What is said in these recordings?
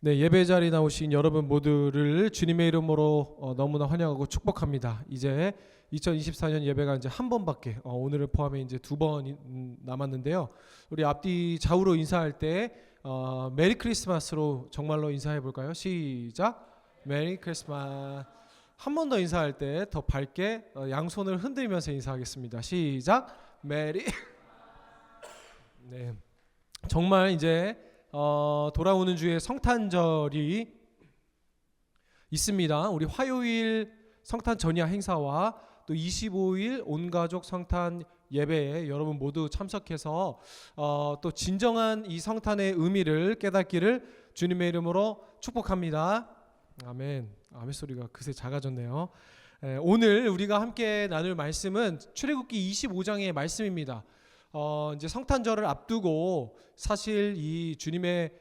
네, 예배 자리에 나오신 여러분 모두를 주님의 이름으로 너무나 환영하고 축복합니다. 이제 2024년 예배가 이제 한 번밖에 오늘을 포함해 이제 두 번 남았는데요. 우리 앞뒤 좌우로 인사할 때 메리 크리스마스로 정말로 인사해 볼까요? 시작. 메리 크리스마스. 한 번 더 인사할 때 더 밝게 양손을 흔들면서 인사하겠습니다. 시작. 메리. 네. 정말 이제 돌아오는 주에 성탄절이 있습니다. 우리 화요일 성탄 전야 행사와 또 25일 온가족 성탄 예배에 여러분 모두 참석해서 또 진정한 이 성탄의 의미를 깨닫기를 주님의 이름으로 축복합니다. 아멘. 아멘 소리가 그새 작아졌네요. 오늘 우리가 함께 나눌 말씀은 출애굽기 25장의 말씀입니다. 이제 성탄절을 앞두고 사실 이 주님의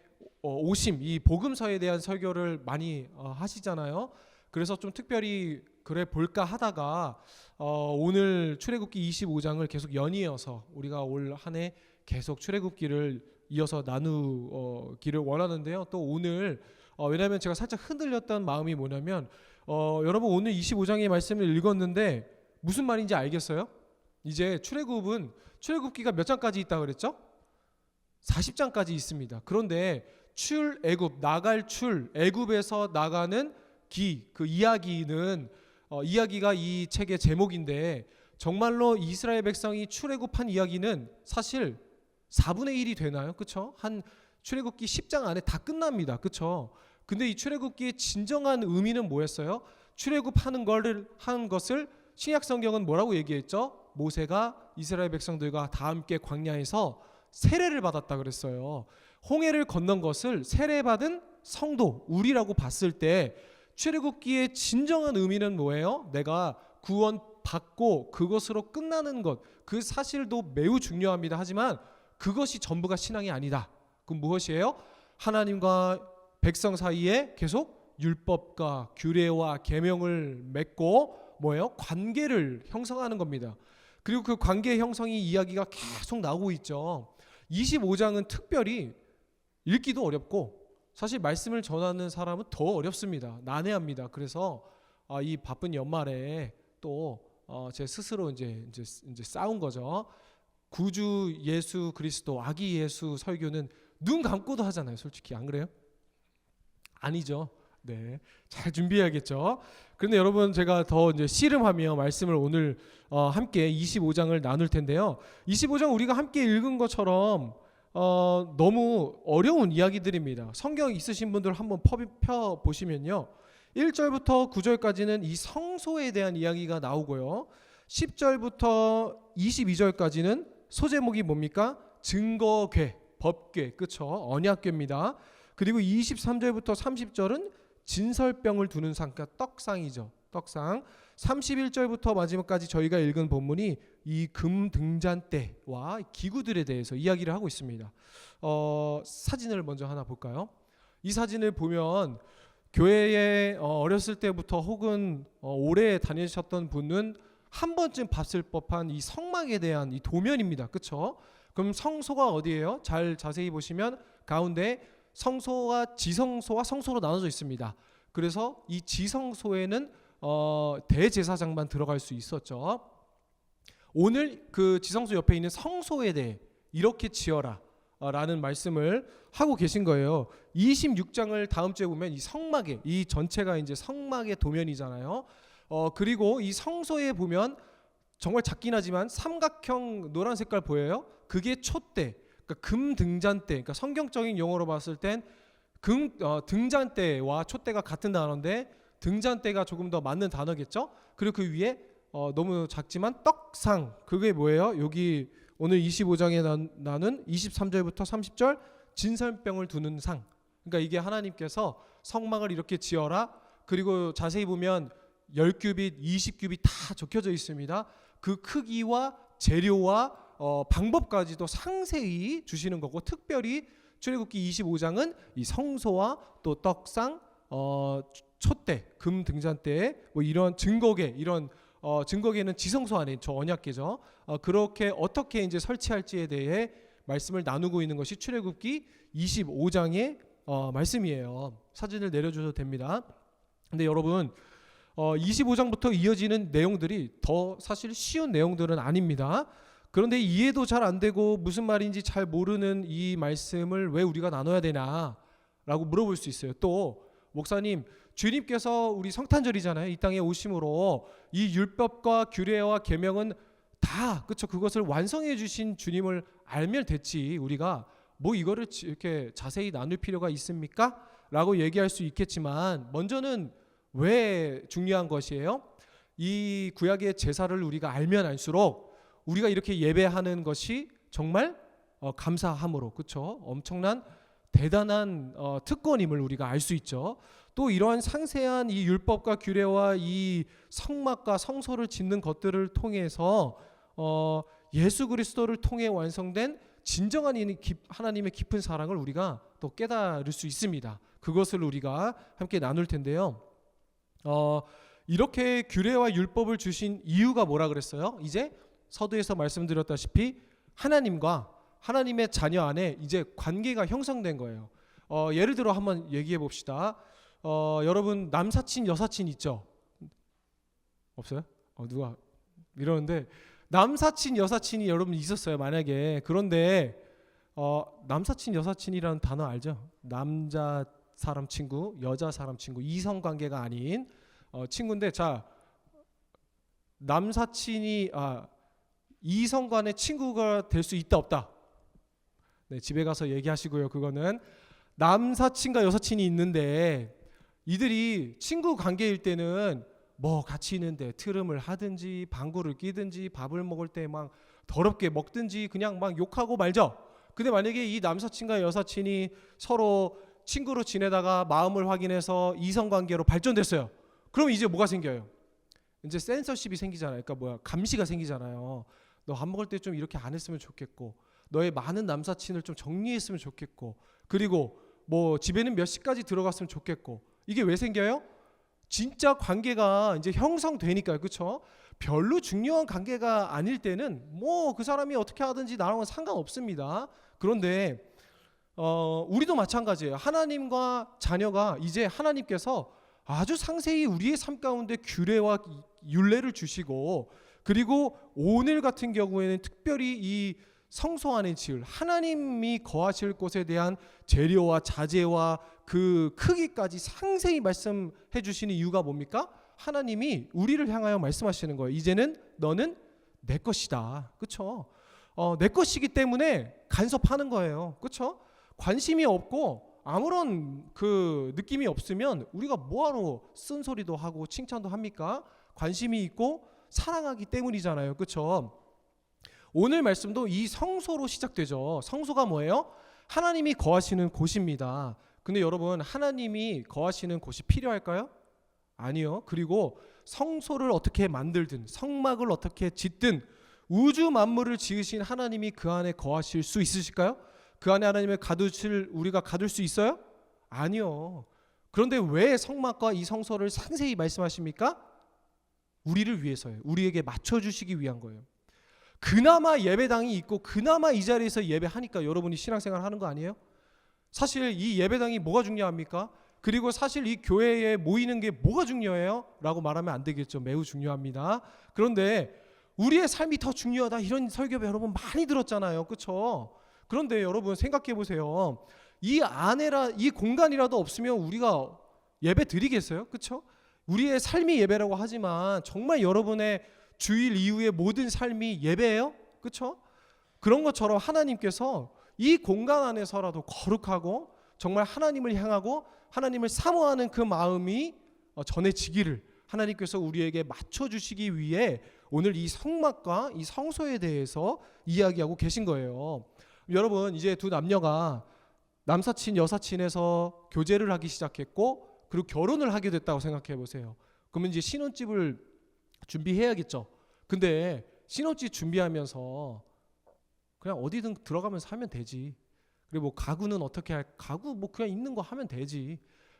오심, 이 복음서에 대한 설교를 많이 하시잖아요. 그래서 좀 특별히 그래 볼까 하다가 오늘 출애굽기 25장을 계속 연이어서 우리가 올 한 해 계속 출애굽기를 이어서 나누기를 원하는데요. 또 오늘 왜냐하면 제가 살짝 흔들렸던 마음이 뭐냐면 여러분 오늘 25장의 말씀을 읽었는데 무슨 말인지 알겠어요? 이제 출애굽기가 몇 장까지 있다 그랬죠? 40장까지 있습니다. 그런데 애굽에서 나가는 그 이야기는 이야기가 이 책의 제목인데 정말로 이스라엘 백성이 출애굽한 이야기는 사실 4분의 1이 되나요? 그렇죠? 한 출애굽기 10장 안에 다 끝납니다. 그렇죠? 근데 이 출애굽기의 진정한 의미는 뭐였어요? 출애굽하는 것을 신약 성경은 뭐라고 얘기했죠? 모세가 이스라엘 백성들과 다 함께 광야에서 세례를 받았다 그랬어요. 홍해를 건넌 것을 세례받은 성도, 우리라고 봤을 때 출애굽기의 진정한 의미는 뭐예요? 내가 구원받고 그것으로 끝나는 것, 그 사실도 매우 중요합니다. 하지만 그것이 전부가 신앙이 아니다. 그럼 무엇이에요? 하나님과 백성 사이에 계속 율법과 규례와 계명을 맺고 뭐예요? 관계를 형성하는 겁니다. 그리고 그 관계 형성이 이야기가 계속 나오고 있죠. 25장은 특별히 읽기도 어렵고 사실 말씀을 전하는 사람은 더 어렵습니다. 난해합니다. 그래서 이 바쁜 연말에 또 제 스스로 이제 싸운 거죠. 구주 예수 그리스도 아기 예수 설교는 눈 감고도 하잖아요. 솔직히 안 그래요? 아니죠. 네, 잘 준비해야겠죠. 그런데 여러분 제가 더 이제 씨름하며 말씀을 오늘 함께 25장을 나눌 텐데요. 25장 우리가 함께 읽은 것처럼 너무 어려운 이야기들입니다. 성경 있으신 분들 한번 펴 보시면요. 1절부터 9절까지는 이 성소에 대한 이야기가 나오고요. 10절부터 22절까지는 소제목이 뭡니까? 증거궤, 법궤, 그렇죠? 언약궤입니다. 그리고 23절부터 30절은 진설병을 두는 상, 그러니까 떡상이죠. 떡상. 31절부터 마지막까지 저희가 읽은 본문이 이 금 등잔대와 기구들에 대해서 이야기를 하고 있습니다. 사진을 먼저 하나 볼까요? 이 사진을 보면 교회에 어렸을 때부터 혹은 오래 다니셨던 분은 한 번쯤 봤을 법한 이 성막에 대한 이 도면입니다. 그렇죠? 그럼 성소가 어디예요? 잘 자세히 보시면 가운데 성소와 지성소와 성소로 나눠져 있습니다. 그래서 이 지성소에는 대제사장만 들어갈 수 있었죠. 오늘 그 지성소 옆에 있는 성소에 대해 이렇게 지어라 라는 말씀을 하고 계신 거예요. 26장을 다음 주에 보면 이 성막에, 이 전체가 이제 성막의 도면이잖아요. 그리고 이 성소에 보면 정말 작긴 하지만 삼각형 노란 색깔 보여요? 그게 촛대, 그러니까 금 등잔대, 그러니까 성경적인 용어로 봤을 땐 등잔대와 촛대가 같은 단어인데 등잔대가 조금 더 맞는 단어겠죠? 그리고 그 위에 너무 작지만 떡상, 그게 뭐예요? 여기 오늘 25장에 나눈 23절부터 30절 진설병을 두는 상. 그러니까 이게 하나님께서 성막을 이렇게 지어라. 그리고 자세히 보면 10규빗, 20규빗 다 적혀져 있습니다. 그 크기와 재료와 방법까지도 상세히 주시는 거고, 특별히 출애굽기 25장은 이 성소와 또 떡상, 촛대, 금 등잔대, 뭐 이런 증거궤, 이런 증거궤는 지성소 안에 저 언약궤죠. 그렇게 어떻게 이제 설치할지에 대해 말씀을 나누고 있는 것이 출애굽기 25장의 말씀이에요. 사진을 내려주셔도 됩니다. 근데 여러분 25장부터 이어지는 내용들이 더 사실 쉬운 내용들은 아닙니다. 그런데 이해도 잘 안 되고 무슨 말인지 잘 모르는 이 말씀을 왜 우리가 나눠야 되나라고 물어볼 수 있어요. 또 목사님, 주님께서 우리 성탄절이잖아요. 이 땅에 오심으로 이 율법과 규례와 계명은 다 그쵸, 그것을 완성해 주신 주님을 알면 됐지, 우리가 뭐 이거를 이렇게 자세히 나눌 필요가 있습니까? 라고 얘기할 수 있겠지만, 먼저는 왜 중요한 것이에요? 이 구약의 제사를 우리가 알면 알수록 우리가 이렇게 예배하는 것이 정말 감사함으로, 그쵸, 엄청난 대단한 특권임을 우리가 알 수 있죠. 또 이러한 상세한 이 율법과 규례와 이 성막과 성소를 짓는 것들을 통해서 예수 그리스도를 통해 완성된 진정한 하나님의 깊은 사랑을 우리가 또 깨달을 수 있습니다. 그것을 우리가 함께 나눌 텐데요. 이렇게 규례와 율법을 주신 이유가 뭐라 그랬어요? 이제 서두에서 말씀드렸다시피 하나님과 하나님의 자녀 안에 이제 관계가 형성된 거예요. 예를 들어 한번 얘기해 봅시다. 여러분 남사친 여사친 있죠? 없어요? 누가 이러는데, 남사친 여사친이 여러분 있었어요 만약에. 그런데 남사친 여사친이라는 단어 알죠? 남자 사람 친구, 여자 사람 친구, 이성 관계가 아닌 친구인데, 자, 남사친이 이성 간의 친구가 될 수 있다 없다? 네, 집에 가서 얘기하시고요. 그거는 남사친과 여사친이 있는데 이들이 친구 관계일 때는 뭐 같이 있는데 트름을 하든지 방구를 끼든지 밥을 먹을 때 막 더럽게 먹든지 그냥 막 욕하고 말죠. 근데 만약에 이 남사친과 여사친이 서로 친구로 지내다가 마음을 확인해서 이성관계로 발전됐어요. 그럼 이제 뭐가 생겨요? 이제 센서십이 생기잖아요. 그러니까 감시가 생기잖아요. 너 밥 먹을 때 좀 이렇게 안 했으면 좋겠고, 너의 많은 남사친을 좀 정리했으면 좋겠고, 그리고 뭐 집에는 몇 시까지 들어갔으면 좋겠고. 이게 왜 생겨요? 진짜 관계가 이제 형성되니까요. 그렇죠? 별로 중요한 관계가 아닐 때는 뭐 그 사람이 어떻게 하든지 나랑은 상관없습니다. 그런데 우리도 마찬가지예요. 하나님과 자녀가 이제 하나님께서 아주 상세히 우리의 삶 가운데 규례와 율례를 주시고, 그리고 오늘 같은 경우에는 특별히 이 성소 안에 지을 하나님이 거하실 곳에 대한 재료와 자재와 그 크기까지 상세히 말씀해 주시는 이유가 뭡니까? 하나님이 우리를 향하여 말씀하시는 거예요. 이제는 너는 내 것이다. 그렇죠? 내 것이기 때문에 간섭하는 거예요. 그렇죠? 관심이 없고 아무런 그 느낌이 없으면 우리가 뭐하러 쓴소리도 하고 칭찬도 합니까? 관심이 있고 사랑하기 때문이잖아요. 그렇죠? 오늘 말씀도 이 성소로 시작되죠. 성소가 뭐예요? 하나님이 거하시는 곳입니다. 근데 여러분, 하나님이 거하시는 곳이 필요할까요? 아니요. 그리고 성소를 어떻게 만들든 성막을 어떻게 짓든 우주 만물을 지으신 하나님이 그 안에 거하실 수 있으실까요? 그 안에 하나님을 우리가 가둘 수 있어요? 아니요. 그런데 왜 성막과 이 성소를 상세히 말씀하십니까? 우리를 위해서예요. 우리에게 맞춰주시기 위한 거예요. 그나마 예배당이 있고 그나마 이 자리에서 예배하니까 여러분이 신앙생활 하는 거 아니에요? 사실 이 예배당이 뭐가 중요합니까? 그리고 사실 이 교회에 모이는 게 뭐가 중요해요? 라고 말하면 안 되겠죠. 매우 중요합니다. 그런데 우리의 삶이 더 중요하다, 이런 설교 여러분 많이 들었잖아요. 그렇죠? 그런데 여러분 생각해 보세요. 이 공간이라도 없으면 우리가 예배 드리겠어요? 그렇죠? 우리의 삶이 예배라고 하지만 정말 여러분의 주일 이후의 모든 삶이 예배예요? 그렇죠? 그런 것처럼 하나님께서 이 공간 안에서라도 거룩하고 정말 하나님을 향하고 하나님을 사모하는 그 마음이 전해지기를 하나님께서 우리에게 맞춰주시기 위해 오늘 이 성막과 이 성소에 대해서 이야기하고 계신 거예요. 여러분, 이제 두 남녀가 남사친 여사친에서 교제를 하기 시작했고 그리고 결혼을 하게 됐다고 생각해 보세요. 그러면 이제 신혼집을 준비해야겠죠. 근데 신혼집 준비하면서 그냥 어디든 들어가면서 하면 되지. 그리고 뭐 가구는 어떻게 가구 뭐 그냥 있는 거 하면 되지.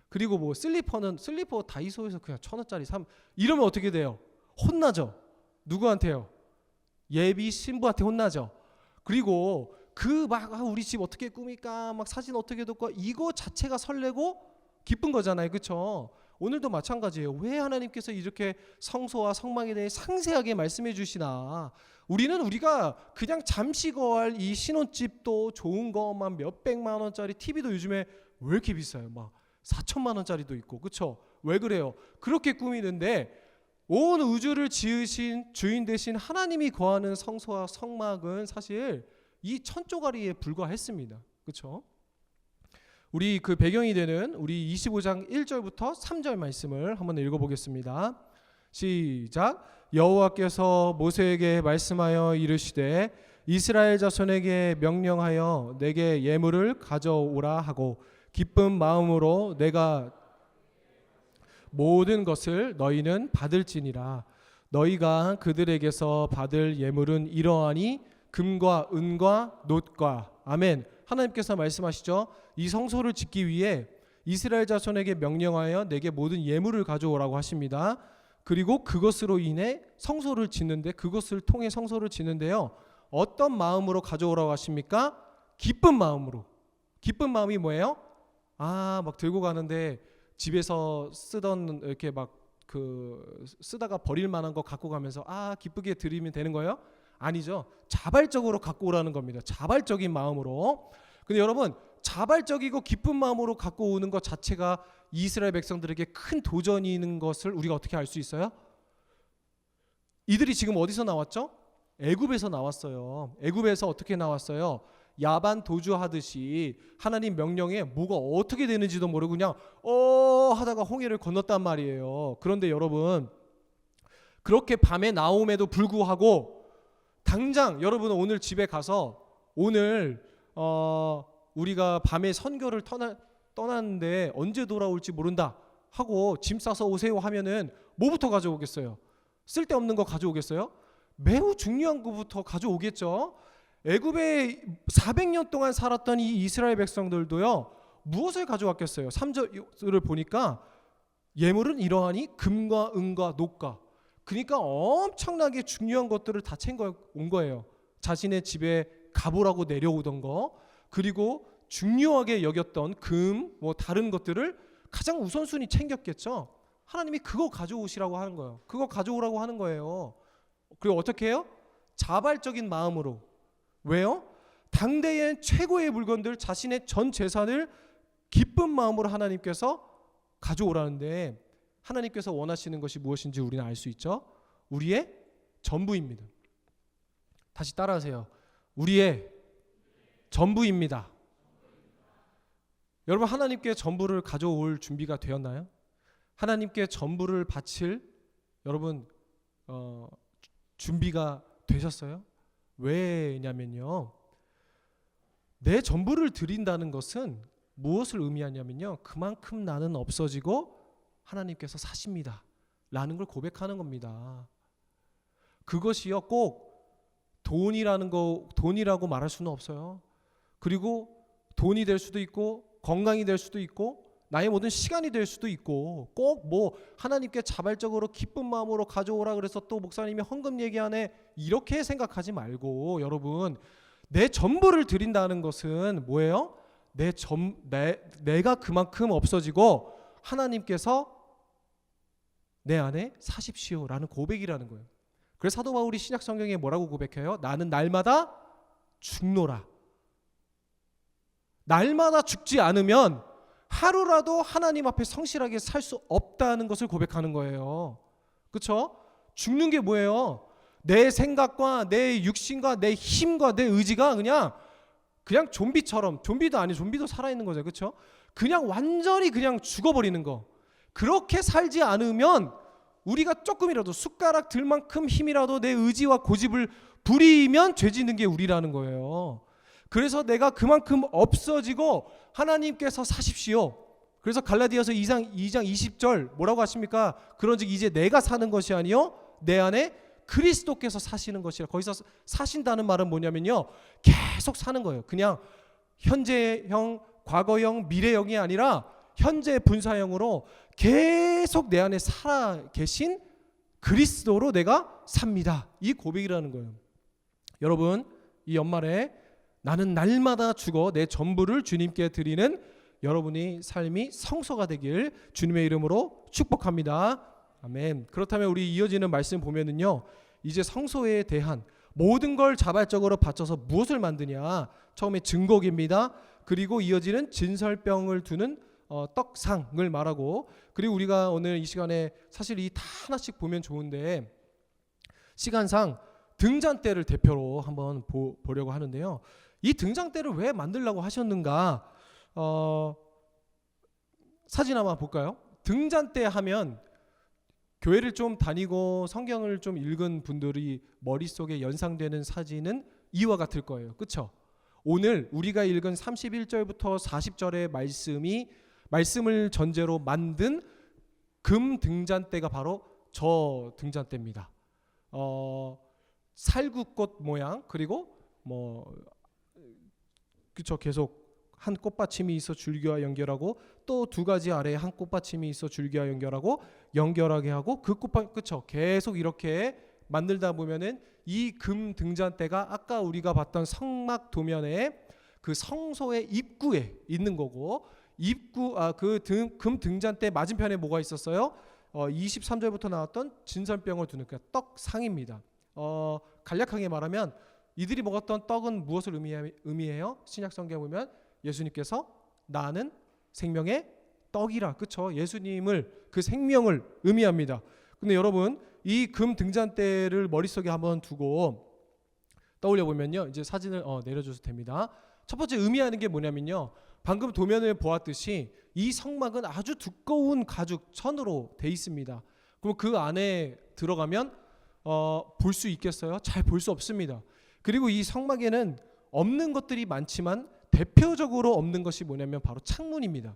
그리고 뭐 슬리퍼 다이소에서 그냥 1,000원짜리 사면, 이러면 어떻게 돼요? 혼나죠. 누구한테요? 예비 신부한테 혼나죠. 그리고 그 막 우리 집 어떻게 꾸밀까, 막 사진 어떻게 놓을까, 이거 자체가 설레고 기쁜 거잖아요, 그렇죠? 오늘도 마찬가지예요. 왜 하나님께서 이렇게 성소와 성막에 대해 상세하게 말씀해 주시나? 우리가 그냥 잠시 거할 이 신혼집도 좋은 거만 몇백만 원짜리, TV도 요즘에 왜 이렇게 비싸요? 막 4천만 원짜리도 있고, 그렇죠? 왜 그래요? 그렇게 꾸미는데 온 우주를 지으신 주인 되신 하나님이 거하는 성소와 성막은 사실 이 천조가리에 불과했습니다. 그렇죠? 우리 그 배경이 되는 우리 25장 1절부터 3절 말씀을 한번 읽어보겠습니다. 시작. 여호와께서 모세에게 말씀하여 이르시되 이스라엘 자손에게 명령하여 내게 예물을 가져오라 하고 기쁜 마음으로 내가 모든 것을 너희는 받을지니라. 너희가 그들에게서 받을 예물은 이러하니 금과 은과 놋과. 아멘. 하나님께서 말씀하시죠. 이 성소를 짓기 위해 이스라엘 자손에게 명령하여 내게 모든 예물을 가져오라고 하십니다. 그리고 그것으로 인해 성소를 짓는데, 그것을 통해 성소를 짓는데요, 어떤 마음으로 가져오라고 하십니까? 기쁜 마음으로. 기쁜 마음이 뭐예요? 막 들고 가는데 집에서 쓰던 이렇게 막 쓰다가 버릴 만한 거 갖고 가면서 기쁘게 드리면 되는 거예요? 아니죠. 자발적으로 갖고 오라는 겁니다. 자발적인 마음으로. 근데 여러분, 자발적이고 기쁜 마음으로 갖고 오는 것 자체가 이스라엘 백성들에게 큰 도전인 것을 우리가 어떻게 알 수 있어요? 이들이 지금 어디서 나왔죠? 애굽에서 나왔어요. 애굽에서 어떻게 나왔어요? 야반 도주하듯이 하나님 명령에 뭐가 어떻게 되는지도 모르고 그냥 하다가 홍해를 건넜단 말이에요. 그런데 여러분, 그렇게 밤에 나옴에도 불구하고 당장 여러분은 오늘 집에 가서 오늘 우리가 밤에 선교를 떠났는데 언제 돌아올지 모른다 하고 짐 싸서 오세요 하면은 뭐부터 가져오겠어요? 쓸데없는 거 가져오겠어요? 매우 중요한 거부터 가져오겠죠. 애굽에 400년 동안 살았던 이 이스라엘 백성들도요, 무엇을 가져왔겠어요? 3절을 보니까 예물은 이러하니 금과 은과 놋과. 그러니까 엄청나게 중요한 것들을 다 챙겨온 거예요. 자신의 집에 가보라고 내려오던 거, 그리고 중요하게 여겼던 금, 다른 것들을 가장 우선순위 챙겼겠죠. 하나님이 그거 가져오시라고 하는 거예요. 그거 가져오라고 하는 거예요. 그리고 어떻게 해요? 자발적인 마음으로. 왜요? 당대의 최고의 물건들, 자신의 전 재산을 기쁜 마음으로 하나님께서 가져오라는데, 하나님께서 원하시는 것이 무엇인지 우리는 알 수 있죠. 우리의 전부입니다. 다시 따라하세요. 우리의 전부입니다. 여러분, 하나님께 전부를 가져올 준비가 되었나요? 하나님께 전부를 바칠 여러분 준비가 되셨어요? 왜냐면요, 내 전부를 드린다는 것은 무엇을 의미하냐면요, 그만큼 나는 없어지고 하나님께서 사십니다 라는 걸 고백하는 겁니다. 그것이요, 꼭 돈이라고 말할 수는 없어요. 그리고 돈이 될 수도 있고 건강이 될 수도 있고 나의 모든 시간이 될 수도 있고, 꼭 하나님께 자발적으로 기쁜 마음으로 가져오라 그래서 또 목사님이 헌금 얘기하네 이렇게 생각하지 말고, 여러분, 내 전부를 드린다는 것은 뭐예요? 내가 그만큼 없어지고 하나님께서 내 안에 사십시오라는 고백이라는 거예요. 그래서 사도 바울이 신약 성경에 뭐라고 고백해요? 나는 날마다 죽노라. 날마다 죽지 않으면 하루라도 하나님 앞에 성실하게 살 수 없다는 것을 고백하는 거예요. 그렇죠? 죽는 게 뭐예요? 내 생각과 내 육신과 내 힘과 내 의지가 그냥 좀비처럼, 좀비도 아니고 좀비도 살아있는 거죠. 그렇죠? 그냥 완전히 그냥 죽어버리는 거. 그렇게 살지 않으면 우리가 조금이라도 숟가락 들만큼 힘이라도 내 의지와 고집을 부리면 죄짓는 게 우리라는 거예요. 그래서 내가 그만큼 없어지고 하나님께서 사십시오. 그래서 갈라디아서 2장 20절 뭐라고 하십니까? 그런즉 이제 내가 사는 것이 아니요 내 안에 그리스도께서 사시는 것이라. 거기서 사신다는 말은 뭐냐면요, 계속 사는 거예요. 그냥 현재형, 과거형, 미래형이 아니라 현재 분사형으로 계속 내 안에 살아 계신 그리스도로 내가 삽니다. 이 고백이라는 거예요. 여러분, 이 연말에 나는 날마다 죽어 내 전부를 주님께 드리는 여러분의 삶이 성소가 되길 주님의 이름으로 축복합니다. 아멘. 그렇다면 우리 이어지는 말씀 보면은요, 이제 성소에 대한 모든 걸 자발적으로 바쳐서 무엇을 만드냐? 처음에 증거기입니다. 그리고 이어지는 진설병을 두는 떡상을 말하고, 그리고 우리가 오늘 이 시간에 사실 이 다 하나씩 보면 좋은데 시간상 등잔대를 대표로 한번 보려고 하는데요. 이 등잔대를 왜 만들려고 하셨는가? 사진 한번 볼까요? 등잔대 하면 교회를 좀 다니고 성경을 좀 읽은 분들이 머릿속에 연상되는 사진은 이와 같을 거예요. 그렇죠? 오늘 우리가 읽은 31절부터 40절의 말씀을 전제로 만든 금 등잔대가 바로 저 등잔대입니다. 살구꽃 모양, 그리고 그쵸, 계속 한 꽃받침이 있어 줄기와 연결하고, 또 두 가지 아래에 한 꽃받침이 있어 줄기와 연결하게 하고, 그 그쵸, 계속 이렇게 만들다 보면은 이 금 등잔대가 아까 우리가 봤던 성막 도면에 그 성소의 입구에 있는 거고, 금 등잔대 맞은편에 뭐가 있었어요? 23절부터 나왔던 진설병을 두는 그 떡상입니다. 간략하게 말하면 이들이 먹었던 떡은 무엇을 의미해요? 신약 성경에 보면 예수님께서 나는 생명의 떡이라, 그쵸? 예수님을, 그 생명을 의미합니다. 근데 여러분, 이 금 등잔대를 머릿속에 한번 두고 떠올려 보면요, 이제 사진을 내려줘도 됩니다. 첫 번째 의미하는 게 뭐냐면요, 방금 도면을 보았듯이 이 성막은 아주 두꺼운 가죽 천으로 돼 있습니다. 그럼 그 안에 들어가면 볼 수 있겠어요? 잘 볼 수 없습니다. 그리고 이 성막에는 없는 것들이 많지만 대표적으로 없는 것이 뭐냐면 바로 창문입니다.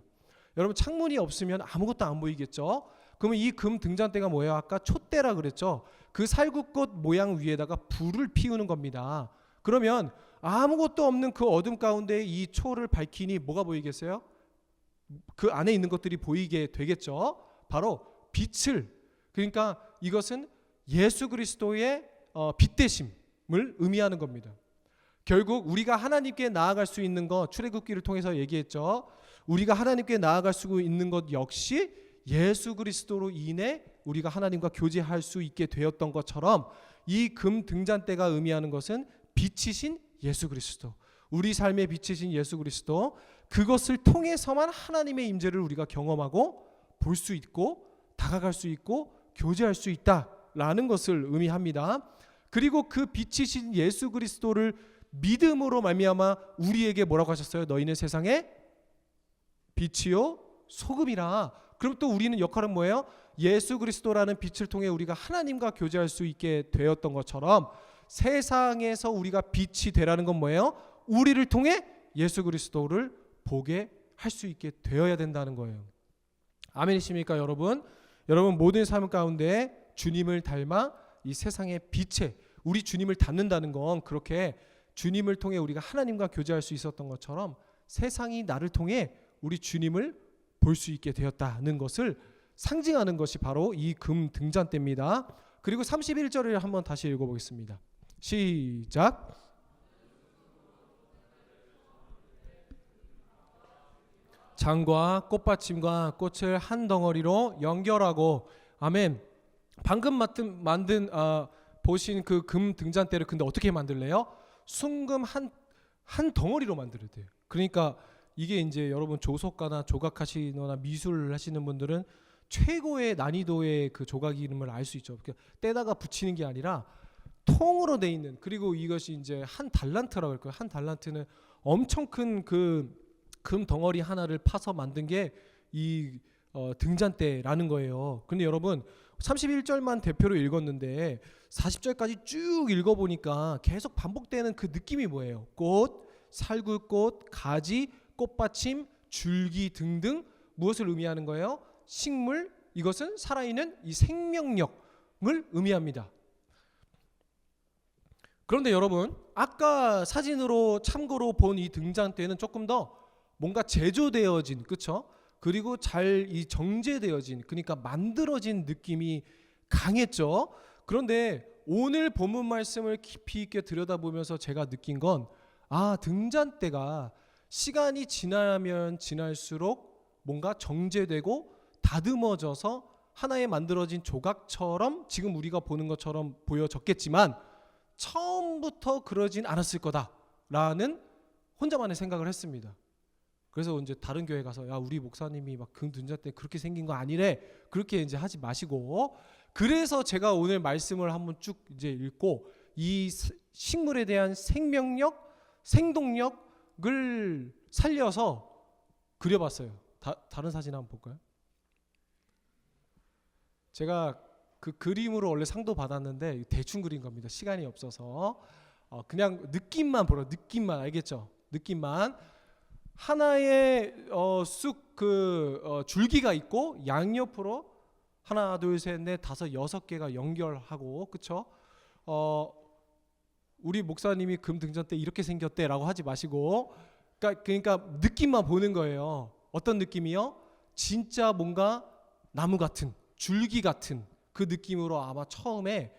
여러분, 창문이 없으면 아무것도 안 보이겠죠? 그러면 이 금 등잔대가 뭐예요? 아까 촛대라 그랬죠? 그 살구꽃 모양 위에다가 불을 피우는 겁니다. 그러면 아무것도 없는 그 어둠 가운데 이 초를 밝히니 뭐가 보이겠어요? 그 안에 있는 것들이 보이게 되겠죠? 바로 빛을, 그러니까 이것은 예수 그리스도의 빛되심을 의미하는 겁니다. 결국 우리가 하나님께 나아갈 수 있는 것, 출애굽기를 통해서 얘기했죠. 우리가 하나님께 나아갈 수 있는 것 역시 예수 그리스도로 인해 우리가 하나님과 교제할 수 있게 되었던 것처럼, 이 금 등잔대가 의미하는 것은 빛이신 예수 그리스도, 우리 삶의 빛이신 예수 그리스도, 그것을 통해서만 하나님의 임재를 우리가 경험하고 볼 수 있고 다가갈 수 있고 교제할 수 있다라는 것을 의미합니다. 그리고 그 빛이신 예수 그리스도를 믿음으로 말미암아 우리에게 뭐라고 하셨어요? 너희는 세상의 빛이요 소금이라. 그럼 또 우리는 역할은 뭐예요? 예수 그리스도라는 빛을 통해 우리가 하나님과 교제할 수 있게 되었던 것처럼 세상에서 우리가 빛이 되라는 건 뭐예요? 우리를 통해 예수 그리스도를 보게 할 수 있게 되어야 된다는 거예요. 아멘이십니까 여러분? 여러분, 모든 삶 가운데 주님을 닮아 이 세상의 빛에 우리 주님을 닮는다는 건, 그렇게 주님을 통해 우리가 하나님과 교제할 수 있었던 것처럼 세상이 나를 통해 우리 주님을 볼 수 있게 되었다는 것을 상징하는 것이 바로 이 금 등잔대입니다. 그리고 31절을 한번 다시 읽어보겠습니다. 시작. 장과 꽃받침과 꽃을 한 덩어리로 연결하고. 아멘. 방금 보신 그 금 등잔대를 근데 어떻게 만들래요? 순금 한 덩어리로 만들어야 돼요. 그러니까 이게 이제 여러분 조속가나 조각하시거나 미술 하시는 분들은 최고의 난이도의 그 조각임을 알 수 있죠. 그러니까 떼다가 붙이는 게 아니라 통으로 돼 있는, 그리고 이것이 이제 한 달란트라고 할 거예요. 한 달란트는 엄청 큰 그 금 덩어리 하나를 파서 만든 게 이 등잔대라는 거예요. 근데 여러분 31절만 대표로 읽었는데 40절까지 쭉 읽어보니까 계속 반복되는 그 느낌이 뭐예요? 꽃, 살구꽃, 가지, 꽃받침, 줄기 등등 무엇을 의미하는 거예요? 식물, 이것은 살아있는 이 생명력을 의미합니다. 그런데 여러분, 아까 사진으로 참고로 본 이 등잔대는 조금 더 뭔가 제조되어진, 그렇죠? 그리고 잘 이 정제되어진, 그러니까 만들어진 느낌이 강했죠. 그런데 오늘 본문 말씀을 깊이 있게 들여다보면서 제가 느낀 건, 등잔대가 시간이 지나면 지날수록 뭔가 정제되고 다듬어져서 하나의 만들어진 조각처럼 지금 우리가 보는 것처럼 보여졌겠지만 처음부터 그러진 않았을 거다라는 혼자만의 생각을 했습니다. 그래서 이제 다른 교회 가서 야 우리 목사님이 막 금 등잔대 그렇게 생긴 거 아니래, 그렇게 이제 하지 마시고, 그래서 제가 오늘 말씀을 한번 쭉 이제 읽고 이 식물에 대한 생명력, 생동력을 살려서 그려봤어요. 다른 사진 한번 볼까요? 제가 그 그림으로 원래 상도 받았는데 대충 그린 겁니다. 시간이 없어서 그냥 느낌만 보러, 느낌만, 알겠죠? 느낌만. 하나의 쑥 줄기가 있고 양옆으로 하나 둘 셋 넷 다섯 여섯 개가 연결하고, 그쵸? 우리 목사님이 금 등잔대 이렇게 생겼대라고 하지 마시고, 그러니까 느낌만 보는 거예요. 어떤 느낌이요? 진짜 뭔가 나무 같은, 줄기 같은 그 느낌으로 아마 처음에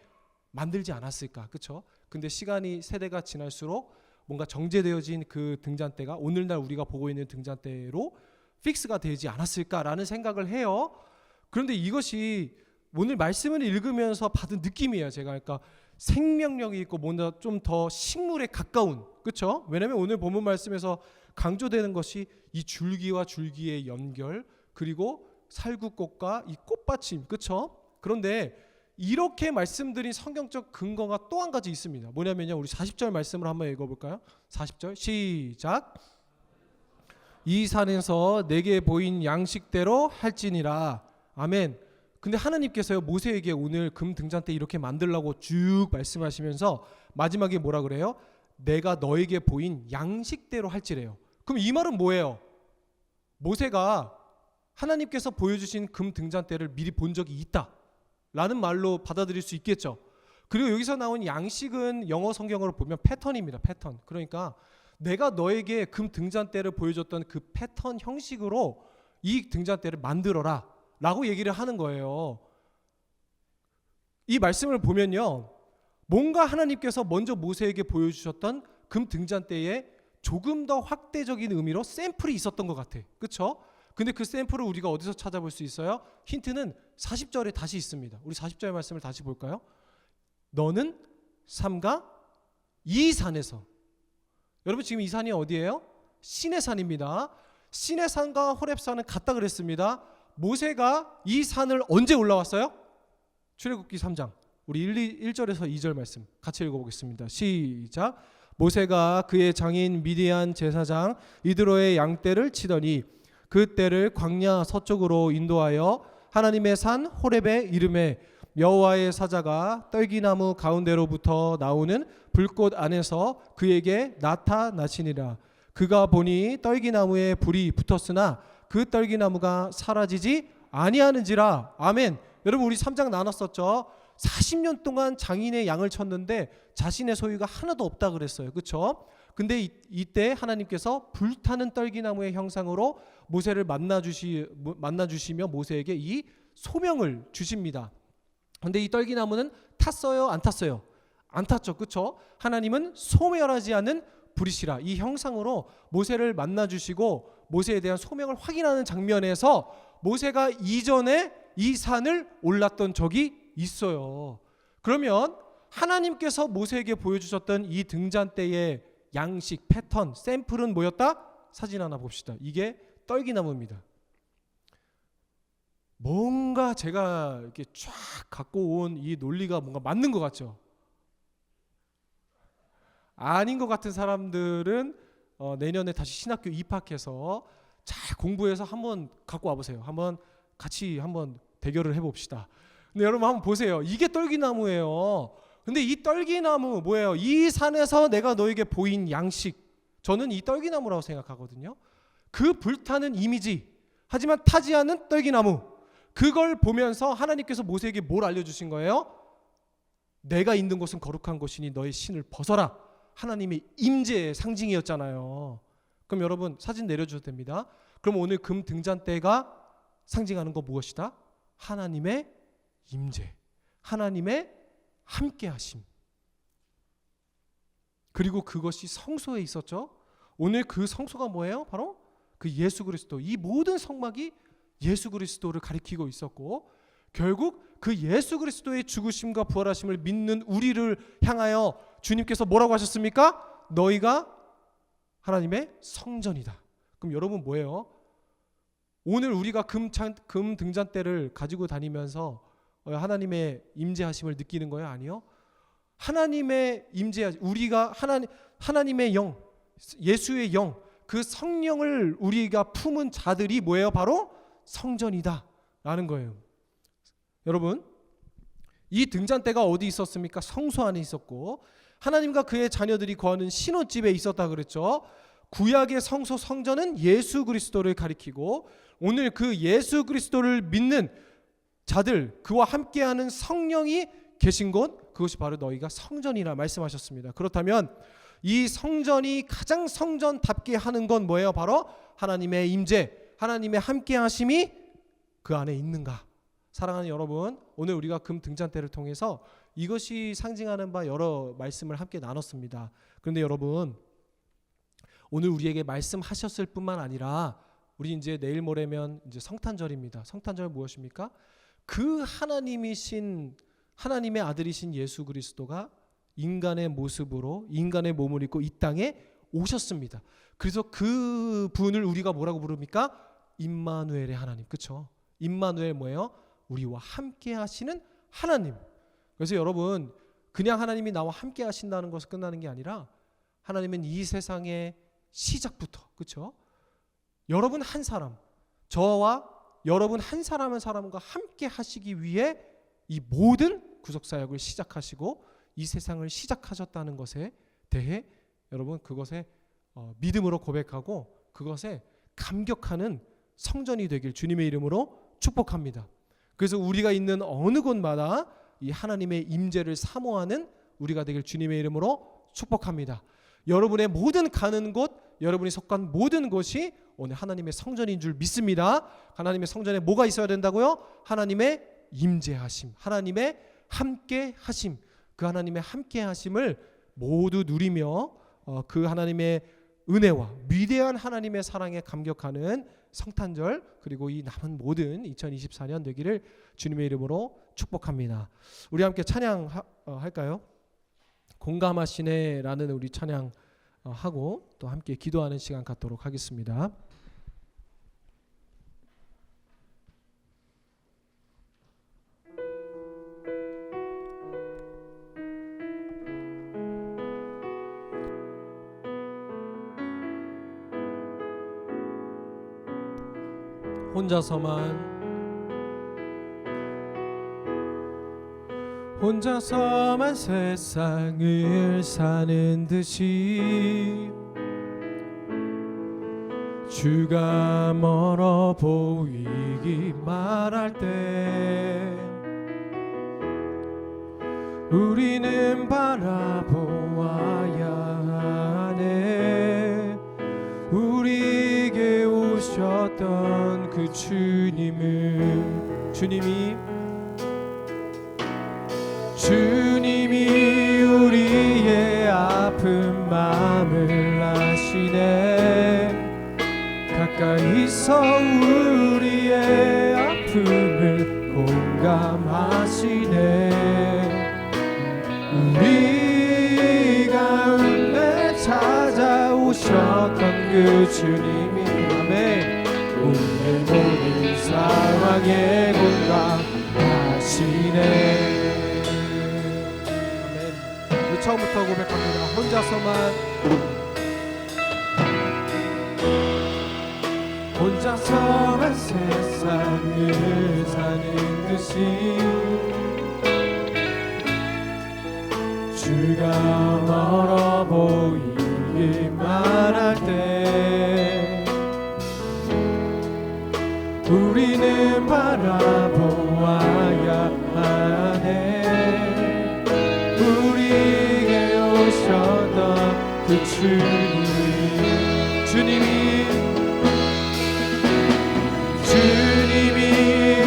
만들지 않았을까, 그쵸? 근데 시간이 세대가 지날수록 뭔가 정제되어진 그 등잔대가 오늘날 우리가 보고 있는 등잔대로 픽스가 되지 않았을까라는 생각을 해요. 그런데 이것이 오늘 말씀을 읽으면서 받은 느낌이에요. 제가 그러니까 생명력이 있고 뭔가 좀 더 식물에 가까운, 그렇죠? 왜냐하면 오늘 본문 말씀에서 강조되는 것이 이 줄기와 줄기의 연결, 그리고 살구꽃과 이 꽃받침, 그렇죠? 그런데 이렇게 말씀드린 성경적 근거가 또 한 가지 있습니다. 뭐냐면요, 우리 40절 말씀을 한번 읽어볼까요? 40절 시작. 이 산에서 내게 보인 양식대로 할지니라. 아멘. 근데 하나님께서요 모세에게 오늘 금 등잔대 이렇게 만들라고 쭉 말씀하시면서 마지막에 뭐라 그래요? 내가 너에게 보인 양식대로 할지래요. 그럼 이 말은 뭐예요? 모세가 하나님께서 보여주신 금 등잔대를 미리 본 적이 있다 라는 말로 받아들일 수 있겠죠. 그리고 여기서 나온 양식은 영어 성경으로 보면 패턴입니다. 패턴. 그러니까 내가 너에게 금 등잔대를 보여줬던 그 패턴 형식으로 이 등잔대를 만들어라 라고 얘기를 하는 거예요. 이 말씀을 보면요, 뭔가 하나님께서 먼저 모세에게 보여주셨던 금 등잔대에 조금 더 확대적인 의미로 샘플이 있었던 것 같아. 그렇죠? 근데 그 샘플을 우리가 어디서 찾아볼 수 있어요? 힌트는 40절에 다시 있습니다. 우리 40절 말씀을 다시 볼까요? 너는 삼가 이 산에서. 여러분 지금 이 산이 어디예요? 시내산입니다. 시내산과 호렙산은 같다 그랬습니다. 모세가 이 산을 언제 올라왔어요? 출애굽기 3장 우리 1절에서 2절 말씀 같이 읽어보겠습니다. 시작. 모세가 그의 장인 미디안 제사장 이드로의 양떼를 치더니 그 떼를 광야 서쪽으로 인도하여 하나님의 산 호렙에 이르매 여호와의 사자가 떨기나무 가운데로부터 나오는 불꽃 안에서 그에게 나타나시니라. 그가 보니 떨기나무에 불이 붙었으나 그 떨기나무가 사라지지 아니하는지라. 아멘. 여러분 우리 3장 나눴었죠. 40년 동안 장인의 양을 쳤는데 자신의 소유가 하나도 없다 그랬어요. 그렇죠? 근데 이때 하나님께서 불타는 떨기나무의 형상으로 모세를 만나주시며 모세에게 이 소명을 주십니다. 근데 이 떨기나무는 탔어요? 안 탔어요? 안 탔죠. 그렇죠? 하나님은 소멸하지 않는 불이시라. 이 형상으로 모세를 만나주시고 모세에 대한 소명을 확인하는 장면에서 모세가 이전에 이 산을 올랐던 적이 있어요. 그러면 하나님께서 모세에게 보여주셨던 이 등잔대의 양식, 패턴, 샘플은 뭐였다? 사진 하나 봅시다. 이게 떨기나무입니다. 뭔가 제가 이렇게 쫙 갖고 온 이 논리가 뭔가 맞는 것 같죠? 아닌 것 같은 사람들은 내년에 다시 신학교 입학해서 잘 공부해서 한번 갖고 와보세요. 한번 같이 한번 대결을 해봅시다. 근데 여러분 한번 보세요. 이게 떨기나무예요. 근데 이 떨기나무 뭐예요? 이 산에서 내가 너에게 보인 양식, 저는 이 떨기나무라고 생각하거든요. 그 불타는 이미지, 하지만 타지 않는 떨기나무, 그걸 보면서 하나님께서 모세에게 뭘 알려주신 거예요? 내가 있는 곳은 거룩한 곳이니 너의 신을 벗어라. 하나님의 임재의 상징이었잖아요. 그럼 여러분 사진 내려주셔도 됩니다. 그럼 오늘 금 등잔대가 상징하는 거 무엇이다? 하나님의 임재, 하나님의 함께하심. 그리고 그것이 성소에 있었죠. 오늘 그 성소가 뭐예요? 바로 그 예수 그리스도. 이 모든 성막이 예수 그리스도를 가리키고 있었고, 결국 그 예수 그리스도의 죽으심과 부활하심을 믿는 우리를 향하여 주님께서 뭐라고 하셨습니까? 너희가 하나님의 성전이다. 그럼 여러분 뭐예요? 오늘 우리가 금 등잔대를 가지고 다니면서 하나님의 임재하심을 느끼는 거예요? 아니요. 하나님의 우리가 하나님의 영, 예수의 영, 그 성령을 우리가 품은 자들이 뭐예요? 바로 성전이다 라는 거예요. 여러분, 이 등잔대가 어디 있었습니까? 성소 안에 있었고, 하나님과 그의 자녀들이 거하는 신혼집에 있었다 그랬죠. 구약의 성소 성전은 예수 그리스도를 가리키고, 오늘 그 예수 그리스도를 믿는 자들, 그와 함께하는 성령이 계신 곳, 그것이 바로 너희가 성전이라 말씀하셨습니다. 그렇다면 이 성전이 가장 성전답게 하는 건 뭐예요? 바로 하나님의 임재, 하나님의 함께하심이 그 안에 있는가? 사랑하는 여러분, 오늘 우리가 금 등잔대를 통해서 이것이 상징하는 바 여러 말씀을 함께 나눴습니다. 그런데 여러분, 오늘 우리에게 말씀하셨을 뿐만 아니라 우리 이제 내일 모레면 이제 성탄절입니다. 성탄절 무엇입니까? 그 하나님의 아들이신 예수 그리스도가 인간의 모습으로 인간의 몸을 입고 이 땅에 오셨습니다. 그래서 그 분을 우리가 뭐라고 부릅니까? 임마누엘의 하나님. 그렇죠? 임마누엘 뭐예요? 우리와 함께 하시는 하나님. 그래서 여러분, 그냥 하나님이 나와 함께 하신다는 것은 끝나는 게 아니라 하나님은 이 세상의 시작부터, 그렇죠? 여러분 한 사람, 저와 여러분 한 사람 한 사람과 함께 하시기 위해 이 모든 구속사역을 시작하시고 이 세상을 시작하셨다는 것에 대해 여러분 그것에 믿음으로 고백하고 그것에 감격하는 성전이 되길 주님의 이름으로 축복합니다. 그래서 우리가 있는 어느 곳마다 이 하나님의 임재를 사모하는 우리가 되길 주님의 이름으로 축복합니다. 여러분의 모든 가는 곳, 여러분이 속한 모든 곳이 오늘 하나님의 성전인 줄 믿습니다. 하나님의 성전에 뭐가 있어야 된다고요? 하나님의 임재하심, 하나님의 함께하심, 그 하나님의 함께하심을 모두 누리며 그 하나님의 은혜와 위대한 하나님의 사랑에 감격하는 성탄절, 그리고 이 남은 모든 2024년 되기를 주님의 이름으로 축복합니다. 우리 함께 찬양 할까요? 공감하시네라는 우리 찬양 하고 또 함께 기도하는 시간 갖도록 하겠습니다. 혼자서만 세상을 사는 듯이 주가 멀어 보이기만 할 때 우리는 바라보아야 하네. 우리에게 오셨던 그 주님이 우리의 아픈 마음을 아시네. 가까이서 우리의 아픔을 공감하시네. 우리 가운데 찾아오셨던 그 주님이 아멘. 우리의 모든 상황에 공감하시네. 처음부터 고백합니다. 혼자서만 세상을 사는 듯이 주가 멀어 보이기만 할 때 우리는 바라보아야 하네. 우리에게 오셨던 그 주님이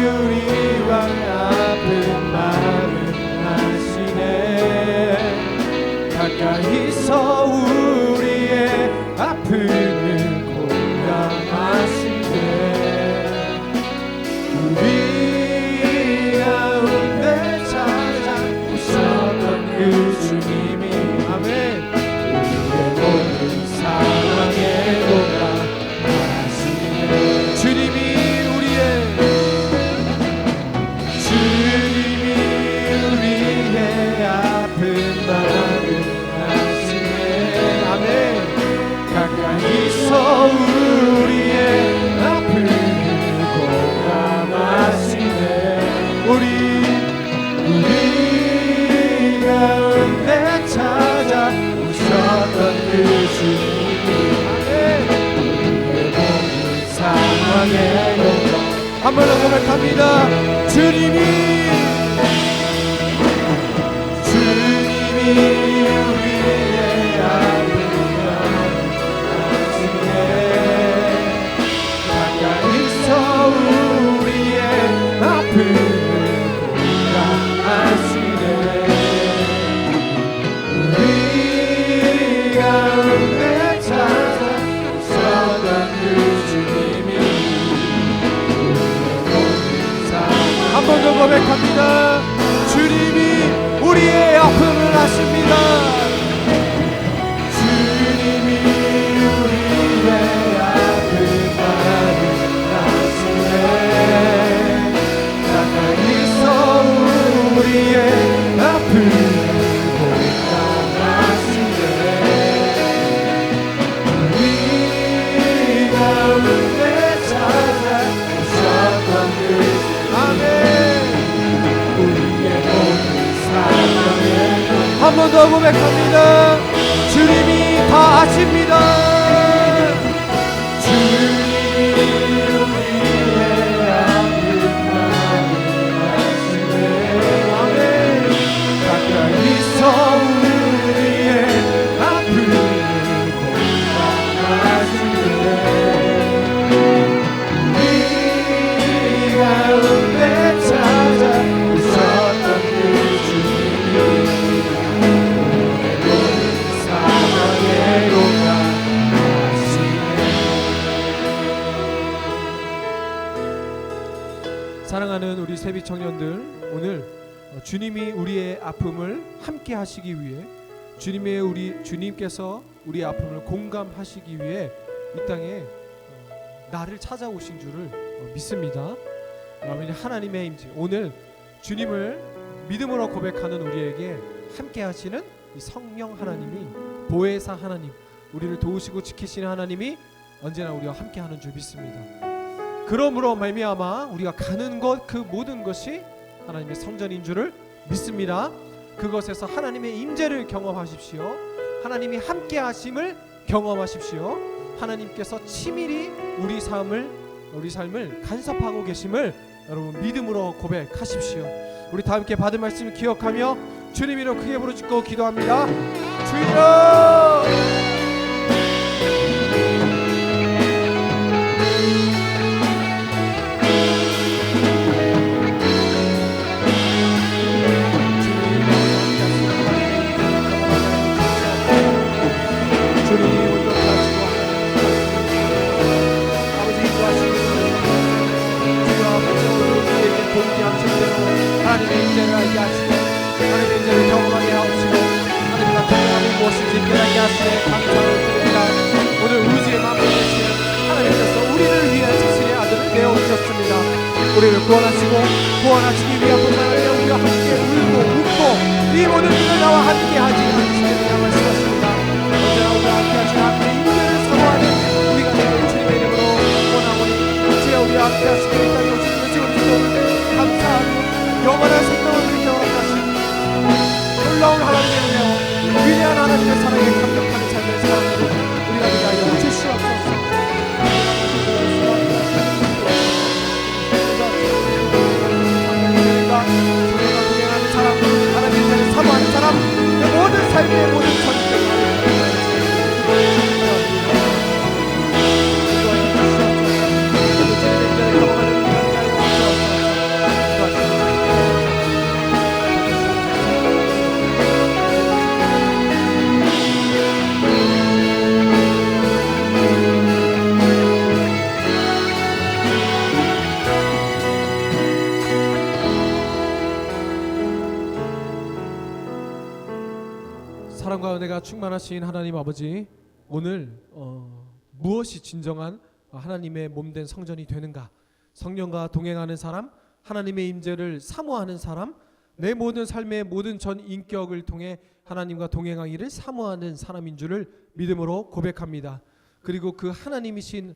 우리와 아픈 마음을 아시네. 가까이서 우리 가운데 찾아오셨던 그 주님이 아멘 우리의 모든 상황에 공감하시네 주님이 우리의 아픈 마음을 아시네 아멘 가까이서 우리의 아픔을 공감하시네 우리 가운데 찾아오셨던 그 주님 우리의 모든 상황에 공감 한 번 더 고백합니다 주님이 우리의 아픔을 아시네 가까이서 우리의 아픔을 공감하시네 우리 가운데 찾아오셨던 그 주님이 한 번 더 고백합니다 주님이 우리의 아픔을 아십니다 주님이 우리의 아픔을 아시네 가까이서 우리의 아픔을 공감하시네 우리 가운데 찾아오셨던 그 아멘 한 번 더 고백합니다 주님이 다 아십니다 주님이 우리의 아픔을 아시네 아멘 가까이서 우리의 아픔을 공감하시네 우리 가운데 찾아오셨던 그 주님이 사랑하는 우리 세비 청년들 오늘 주님이 우리의 아픔을 함께 하시기 위해 주님께서 우리의 아픔을 공감하시기 위해 이 땅에 나를 찾아오신 줄을 믿습니다. 아멘. 하나님의 임재 오늘 주님을 믿음으로 고백하는 우리에게 함께 하시는 이 성령 하나님이 보혜사 하나님 우리를 도우시고 지키시는 하나님이 언제나 우리와 함께 하는 줄 믿습니다. 그러므로 말미암아 우리가 가는 것 그 모든 것이 하나님의 성전인 줄을 믿습니다. 그것에서 하나님의 임재를 경험하십시오. 하나님이 함께 하심을 경험하십시오. 하나님께서 치밀히 우리 삶을 간섭하고 계심을 여러분 믿음으로 고백하십시오. 우리 다 함께 받은 말씀을 기억하며 주님 이름 크게 부르짖고 기도합니다. 주여 하나님의 임재를 알게 하시고 하나님의 임재를 경험하게 하옵시고 하나님 같은 하나님 무엇인지 깨닫게 하시네 감사를 드립니다. 오늘 우주의 만물을 주시는 하나님께서 우리를 위해 자신의 아들을 내어주셨습니다. 우리를 구원하시기 위함뿐만 아니라 우리와 함께 울고 웃고 이 모든 일을 나와 함께 하지 않으시느냐 말씀하십니다. 언제나 우리와 함께 하시는 하나님의 임재를 사모하는 우리가 되는 주님의 이름으로 원하오니 주여 우리와 함께 하시기 위해 오시는 지금 감사하고 영원한 생명을 드리게 허락하신 놀라운 하나님의 은혜와 위대한 하나님의 사랑에 감격하는 삶을 살아가는 우리가 되게 하여 주시옵소서. 주님과 동행하는 사람, 하나님의 사모하는 사람, 내 모든 삶의 모든 선택을 사랑과 은혜가 충만하신 하나님 아버지, 오늘 무엇이 진정한 하나님의 몸된 성전이 되는가? 성령과 동행하는 사람, 하나님의 임재를 사모하는 사람, 내 모든 삶의 모든 전 인격을 통해 하나님과 동행하기를 사모하는 사람인 줄을 믿음으로 고백합니다. 그리고 그 하나님이신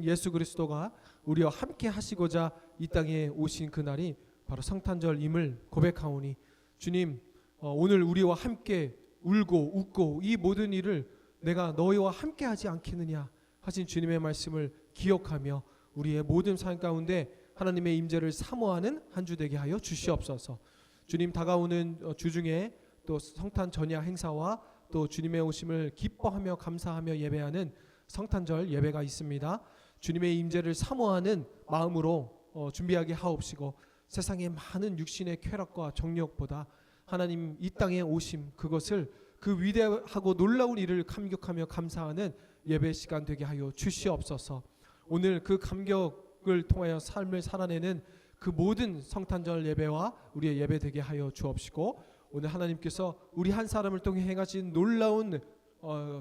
예수 그리스도가 우리와 함께 하시고자 이 땅에 오신 그날이 바로 성탄절임을 고백하오니, 주님, 오늘 우리와 함께 울고 웃고 이 모든 일을 내가 너희와 함께 하지 않겠느냐 하신 주님의 말씀을 기억하며 우리의 모든 삶 가운데 하나님의 임재를 사모하는 한 주 되게 하여 주시옵소서. 주님, 다가오는 주중에 또 성탄 전야 행사와 또 주님의 오심을 기뻐하며 감사하며 예배하는 성탄절 예배가 있습니다. 주님의 임재를 사모하는 마음으로 준비하게 하옵시고, 세상의 많은 육신의 쾌락과 정욕보다 하나님 이 땅에 오심, 그것을 그 위대하고 놀라운 일을 감격하며 감사하는 예배 시간 되게 하여 주시옵소서. 오늘 그 감격을 통하여 삶을 살아내는 그 모든 성탄절 예배와 우리의 예배 되게 하여 주옵시고, 오늘 하나님께서 우리 한 사람을 통해 행하신 놀라운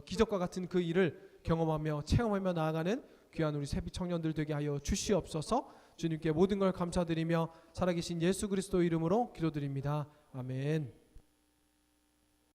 기적과 같은 그 일을 경험하며 체험하며 나아가는 귀한 우리 새빛 청년들 되게 하여 주시옵소서. 주님께 모든 걸 감사드리며 살아계신 예수 그리스도 이름으로 기도드립니다. 아멘.